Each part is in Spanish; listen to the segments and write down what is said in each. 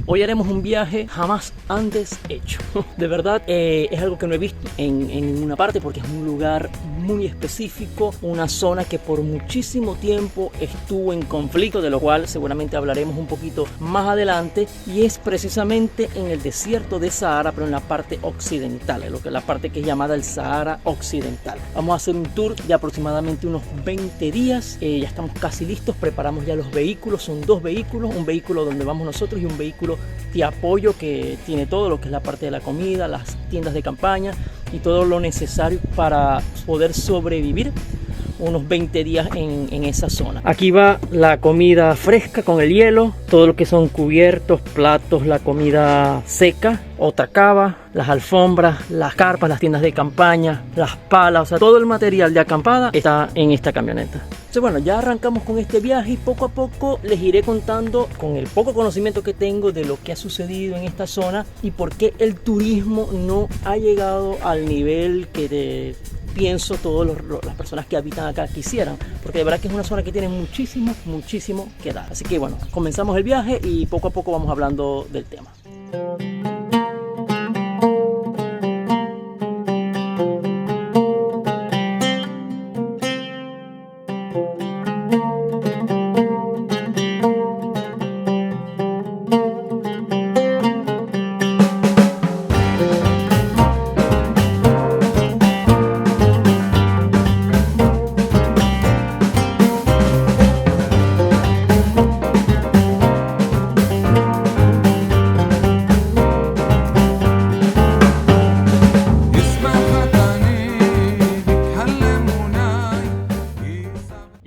Hoy haremos un viaje jamás antes hecho. De verdad, es algo que no he visto en ninguna parte porque es un lugar muy específico, una zona que por muchísimo tiempo estuvo en conflicto, de lo cual seguramente hablaremos un poquito más adelante, y es precisamente en el desierto de Sahara, pero en la parte occidental, la parte que es llamada el Sahara Occidental. Vamos a hacer un tour de aproximadamente unos 20 días, ya estamos casi listos, preparamos ya los vehículos, son 2 vehículos, un vehículo donde vamos nosotros y un vehículo de apoyo que tiene todo lo que es la parte de la comida, las tiendas de campaña y todo lo necesario para poder sobrevivir unos 20 días en esa zona. Aquí va la comida fresca con el hielo, todo lo que son cubiertos, platos, la comida seca, otra cava, las alfombras, las carpas, las tiendas de campaña, las palas, o sea, todo el material de acampada está en esta camioneta. Entonces, bueno, ya arrancamos con este viaje y poco a poco les iré contando, con el poco conocimiento que tengo, de lo que ha sucedido en esta zona y por qué el turismo no ha llegado al nivel que pienso todas las personas que habitan acá quisieran, porque de verdad que es una zona que tiene muchísimo que dar. Así que bueno, comenzamos el viaje y poco a poco vamos hablando del tema.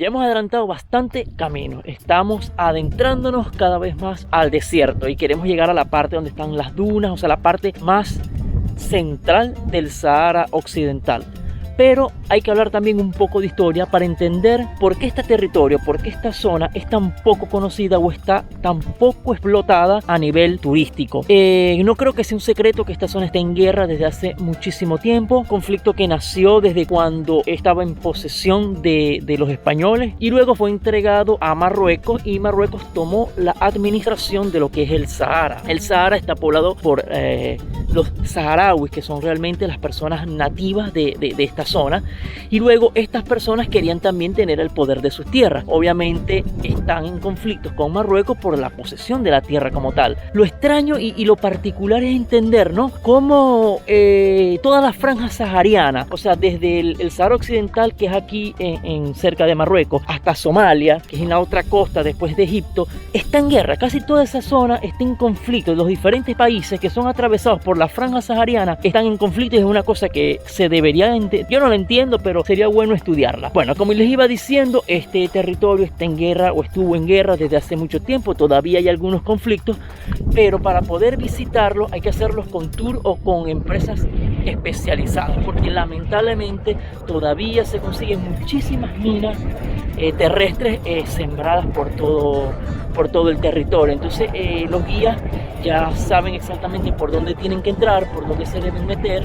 Hemos adelantado bastante camino, estamos adentrándonos cada vez más al desierto y queremos llegar a la parte donde están las dunas, o sea, la parte más central del Sahara Occidental. Pero hay que hablar también un poco de historia para entender por qué este territorio, por qué esta zona es tan poco conocida o está tan poco explotada a nivel turístico. No creo que sea un secreto que esta zona esté en guerra desde hace muchísimo tiempo, conflicto que nació desde cuando estaba en posesión de los españoles y luego fue entregado a Marruecos y Marruecos tomó la administración de lo que es el Sahara. El Sahara está poblado por los saharauis, que son realmente las personas nativas de esta zona, y luego estas personas querían también tener el poder de sus tierras. Obviamente están en conflictos con Marruecos por la posesión de la tierra como tal. Lo extraño y lo particular es entender, ¿no?, cómo toda la franja sahariana, o sea, desde el Sahara Occidental, que es aquí en cerca de Marruecos, hasta Somalia, que es en la otra costa después de Egipto, está en guerra. Casi toda esa zona está en conflicto. Los diferentes países que son atravesados por la franja sahariana están en conflicto y es una cosa que se debería entender. Yo no lo entiendo, pero sería bueno estudiarla. Bueno, como les iba diciendo, este territorio está en guerra o estuvo en guerra desde hace mucho tiempo. Todavía hay algunos conflictos, pero para poder visitarlo hay que hacerlos con tour o con empresas especializadas, porque lamentablemente todavía se consiguen muchísimas minas terrestres sembradas por todo el territorio. Entonces los guías ya saben exactamente por dónde tienen que entrar, por dónde se deben meter.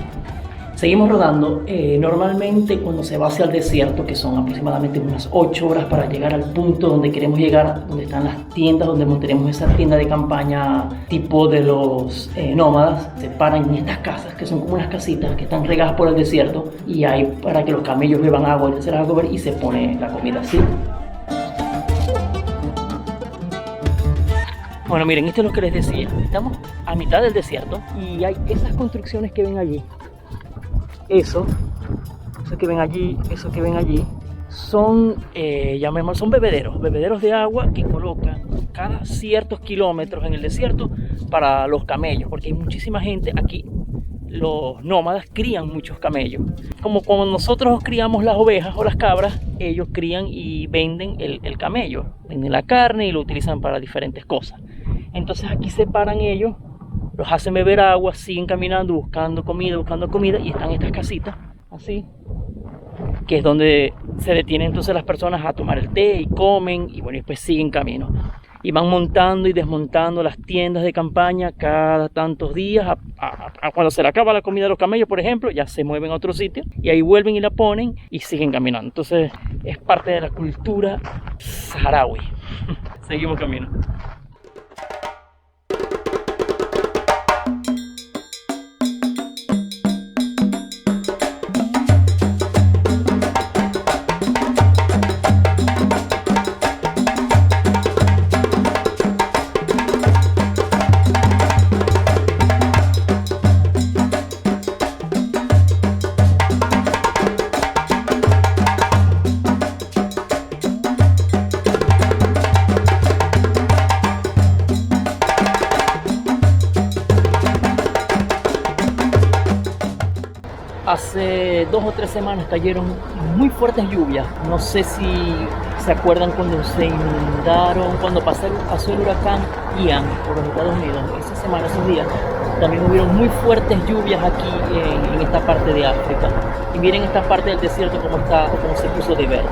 Seguimos rodando. Normalmente cuando se va hacia el desierto, que son aproximadamente unas 8 horas para llegar al punto donde queremos llegar, donde están las tiendas, donde montaremos esa tienda de campaña tipo de los nómadas, se paran en estas casas que son como unas casitas que están regadas por el desierto y hay para que los camellos beban agua y se comer, y se pone la comida así. Bueno, miren, esto es lo que les decía. Estamos a mitad del desierto y hay esas construcciones que ven allí. Eso que ven allí, eso que ven allí, son, son bebederos de agua que colocan cada ciertos kilómetros en el desierto para los camellos, porque hay muchísima gente aquí. Los nómadas crían muchos camellos. Como cuando nosotros criamos las ovejas o las cabras, ellos crían y venden el camello. Venden la carne y lo utilizan para diferentes cosas. Entonces aquí se paran ellos, los hacen beber agua, siguen caminando, buscando comida, y están estas casitas, así, que es donde se detienen entonces las personas a tomar el té y comen, y bueno, después siguen camino. Y van montando y desmontando las tiendas de campaña cada tantos días. Cuando se le acaba la comida a los camellos, por ejemplo, ya se mueven a otro sitio, y ahí vuelven y la ponen y siguen caminando. Entonces es parte de la cultura saharaui. Seguimos camino. Hace 2 o 3 semanas cayeron muy fuertes lluvias. No sé si se acuerdan cuando se inundaron, cuando pasó el huracán Ian por los Estados Unidos. Esa semana, esos días, también hubieron muy fuertes lluvias aquí en esta parte de África. Y miren esta parte del desierto cómo se puso de verde.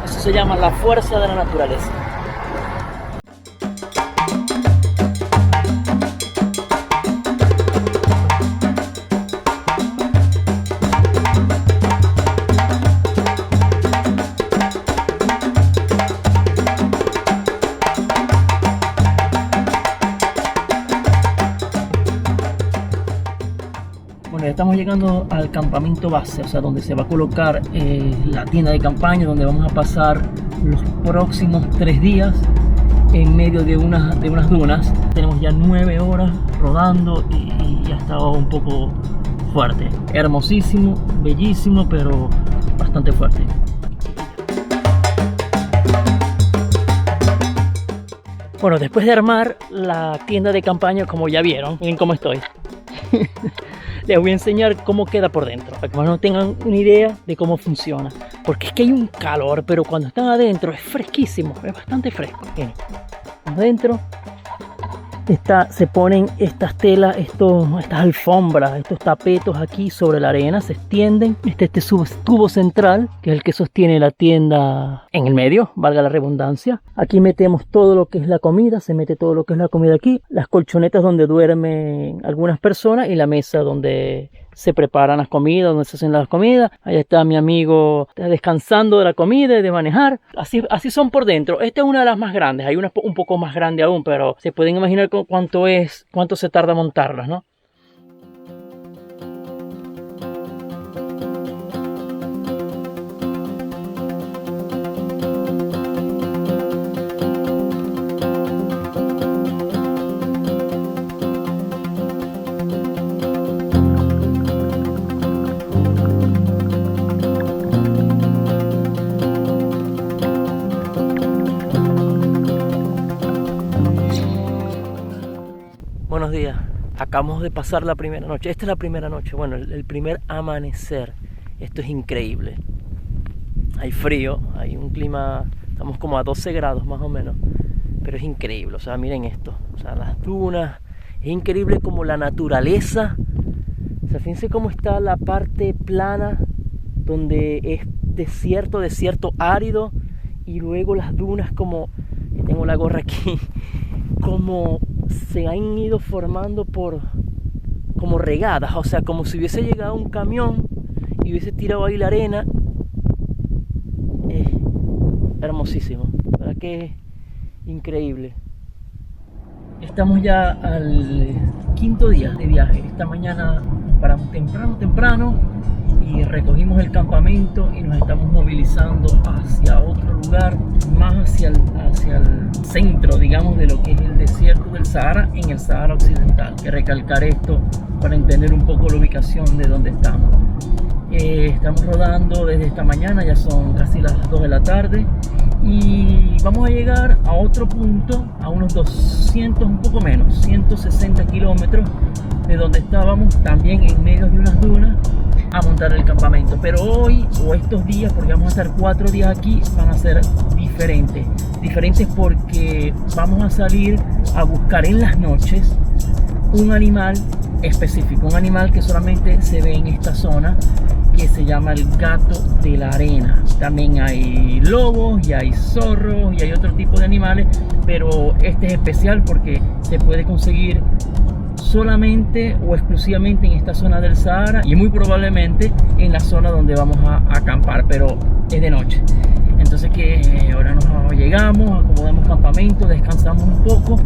Eso se llama la fuerza de la naturaleza. Bueno, ya estamos llegando al campamento base, o sea, donde se va a colocar la tienda de campaña, donde vamos a pasar los próximos 3 días en medio de unas dunas. Tenemos ya 9 horas rodando y ya estaba un poco fuerte. Hermosísimo, bellísimo, pero bastante fuerte. Bueno, después de armar la tienda de campaña, como ya vieron, miren cómo estoy. Les voy a enseñar cómo queda por dentro, para que más no tengan una idea de cómo funciona. Porque es que hay un calor, pero cuando están adentro es fresquísimo, es bastante fresco. Miren, adentro se ponen estas telas, estas alfombras, estos tapetos aquí sobre la arena, se extienden. Este tubo central, que es el que sostiene la tienda en el medio, valga la redundancia. Aquí metemos todo lo que es la comida, se mete todo lo que es la comida aquí, las colchonetas donde duermen algunas personas y la mesa donde se preparan las comidas, donde se hacen las comidas. Ahí está mi amigo descansando de la comida y de manejar. Así son por dentro. Esta es una de las más grandes, hay una un poco más grande aún, pero se pueden imaginar cuánto se tarda montarlas, ¿no? Buenos días, acabamos de pasar la primera noche. Esta es la primera noche, bueno, el primer amanecer. Esto es increíble. Hay frío, hay un clima, estamos como a 12 grados más o menos, pero es increíble. O sea, miren esto, o sea, las dunas, es increíble como la naturaleza. O sea, fíjense cómo está la parte plana donde es desierto árido, y luego las dunas, como tengo la gorra aquí, como se han ido formando como regadas, o sea, como si hubiese llegado un camión y hubiese tirado ahí la arena. Es hermosísimo, ¿verdad? Que es increíble. Estamos ya al 5.º día de viaje. Esta mañana paramos temprano y recogimos el campamento y nos estamos movilizando hacia otro lugar, más hacia el centro, digamos, de lo que es el desierto del Sahara, en el Sahara Occidental. Hay que recalcar esto para entender un poco la ubicación de donde estamos. Estamos rodando desde esta mañana, ya son casi las 2 de la tarde, y vamos a llegar a otro punto, a unos 200, un poco menos, 160 kilómetros de donde estábamos, también en medio de unas dunas, a montar el campamento. Pero hoy, o estos días, porque vamos a estar 4 días aquí, van a ser diferentes porque vamos a salir a buscar en las noches un animal específico, un animal que solamente se ve en esta zona, que se llama el gato de la arena. También hay lobos y hay zorros y hay otro tipo de animales, pero este es especial porque se puede conseguir solamente o exclusivamente en esta zona del Sahara, y muy probablemente en la zona donde vamos a acampar, pero es de noche. Entonces que ahora nos llegamos, acomodamos campamento, descansamos un poco,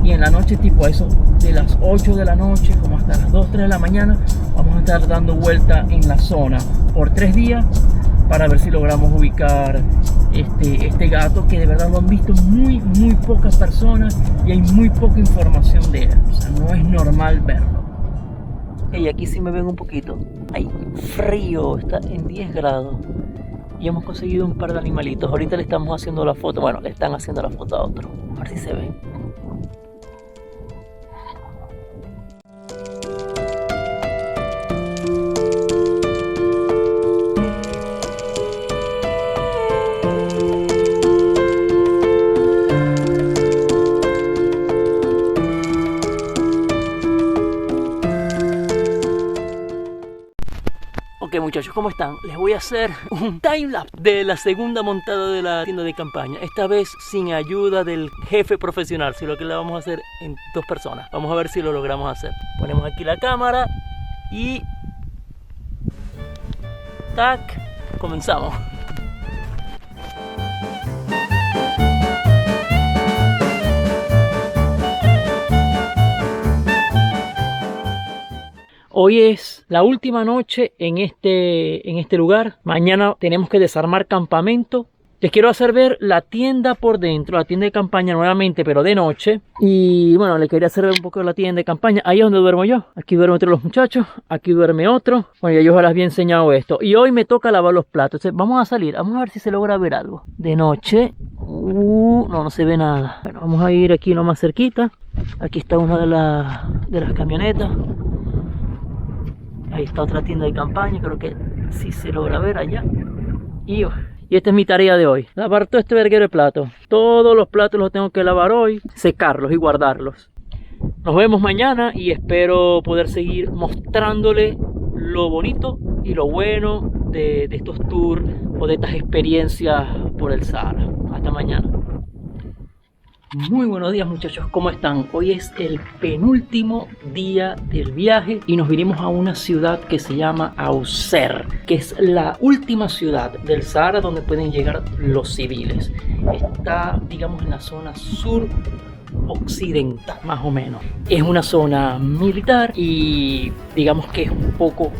y en la noche, tipo a eso de las 8 de la noche como hasta las 2, 3 de la mañana, vamos a estar dando vuelta en la zona por 3 días para ver si logramos ubicar este gato, que de verdad lo han visto muy pocas personas y hay muy poca información de él. O sea, no es normal verlo. Y aquí sí me ven un poquito. Hay frío, está en 10 grados. Y hemos conseguido un par de animalitos. Ahorita le estamos haciendo la foto. Bueno, le están haciendo la foto a otro. A ver si se ven. muchachos, ¿cómo están? Les voy a hacer un timelapse de la segunda montada de la tienda de campaña. Esta vez sin ayuda del jefe profesional, sino que la vamos a hacer en 2 personas. Vamos a ver si lo logramos hacer. Ponemos aquí la cámara y... ¡tac! Comenzamos. Hoy es la última noche en este lugar. Mañana tenemos que desarmar campamento. Les quiero hacer ver la tienda por dentro, la tienda de campaña nuevamente, pero de noche. Y bueno, les quería hacer ver un poco de la tienda de campaña. Ahí es donde duermo yo. Aquí duermo entre los muchachos. Aquí duerme otro. Bueno, ya yo les había enseñado esto. Y hoy me toca lavar los platos. Entonces, vamos a salir. Vamos a ver si se logra ver algo. De noche. No se ve nada. Bueno, vamos a ir aquí nomás cerquita. Aquí está una de las camionetas. Ahí está otra tienda de campaña, creo que sí se logra ver allá. Y esta es mi tarea de hoy, lavar todo este verguero de platos. Todos los platos los tengo que lavar hoy, secarlos y guardarlos. Nos vemos mañana y espero poder seguir mostrándole lo bonito y lo bueno de estos tours o de estas experiencias por el Sahara. Hasta mañana. Muy buenos días, muchachos, ¿cómo están? Hoy es el penúltimo día del viaje y nos vinimos a una ciudad que se llama Auxerre, que es la última ciudad del Sahara donde pueden llegar los civiles. Está, digamos, en la zona sur occidental, más o menos. Es una zona militar y digamos que es un poco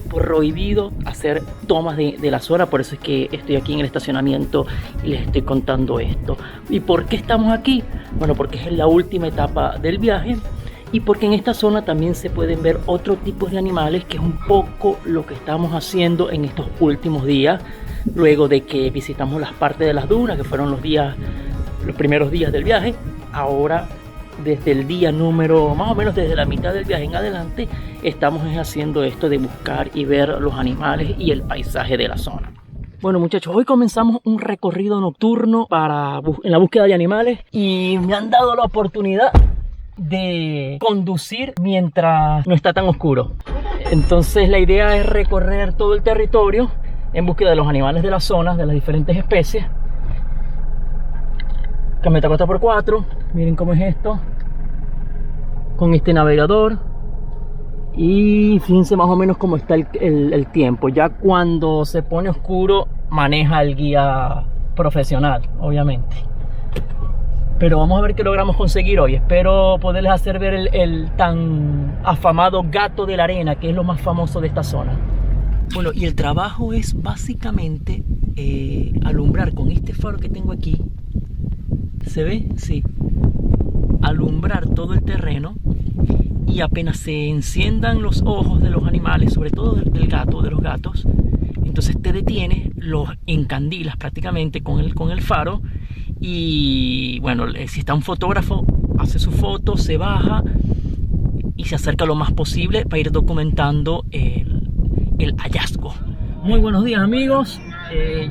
prohibido hacer tomas de la zona, por eso es que estoy aquí en el estacionamiento y les estoy contando esto. ¿Y por qué estamos aquí? Bueno, porque es la última etapa del viaje y porque en esta zona también se pueden ver otro tipo de animales, que es un poco lo que estamos haciendo en estos últimos días, luego de que visitamos las partes de las dunas, que fueron los primeros días del viaje. Ahora, desde el día número, más o menos desde la mitad del viaje en adelante, estamos haciendo esto de buscar y ver los animales y el paisaje de la zona. Bueno, muchachos, hoy comenzamos un recorrido nocturno en la búsqueda de animales y me han dado la oportunidad de conducir mientras no está tan oscuro. Entonces la idea es recorrer todo el territorio en búsqueda de los animales de las zonas, de las diferentes especies. Camioneta 4x4, miren cómo es esto, con este navegador. Y fíjense más o menos cómo está el tiempo. Ya cuando se pone oscuro maneja el guía profesional, obviamente. Pero vamos a ver qué logramos conseguir hoy. Espero poderles hacer ver el tan afamado gato de la arena, que es lo más famoso de esta zona. Bueno, y el trabajo es básicamente alumbrar con este faro que tengo aquí. ¿Se ve? Sí. Alumbrar todo el terreno y apenas se enciendan los ojos de los animales, sobre todo del gato, de los gatos, entonces te detienes, los encandilas prácticamente con el faro y bueno, si está un fotógrafo, hace su foto, se baja y se acerca lo más posible para ir documentando el hallazgo. Muy buenos días, amigos.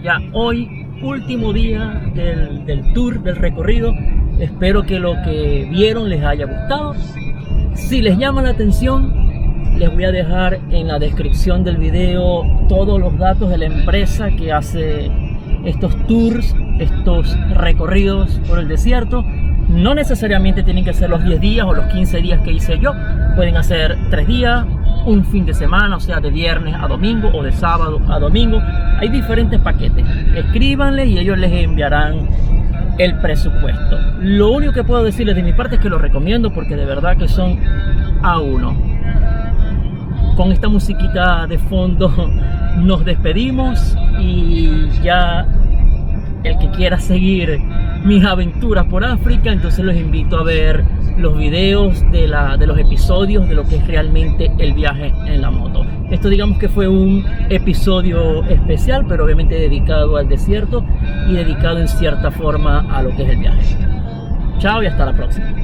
Ya hoy, último día del tour, del recorrido. Espero que lo que vieron les haya gustado. Si les llama la atención, les voy a dejar en la descripción del video todos los datos de la empresa que hace estos tours, estos recorridos por el desierto. No necesariamente tienen que ser los 10 días o los 15 días que hice yo. Pueden hacer 3 días, un fin de semana, o sea, de viernes a domingo o de sábado a domingo. Hay diferentes paquetes. Escríbanle y ellos les enviarán el presupuesto. Lo único que puedo decirles de mi parte es que lo recomiendo porque de verdad que son A1. Con esta musiquita de fondo nos despedimos y ya el que quiera seguir mis aventuras por África, entonces los invito a ver los videos de los episodios de lo que es realmente el viaje en la moto. Esto digamos que fue un episodio especial, pero obviamente dedicado al desierto y dedicado en cierta forma a lo que es el viaje. Chao y hasta la próxima.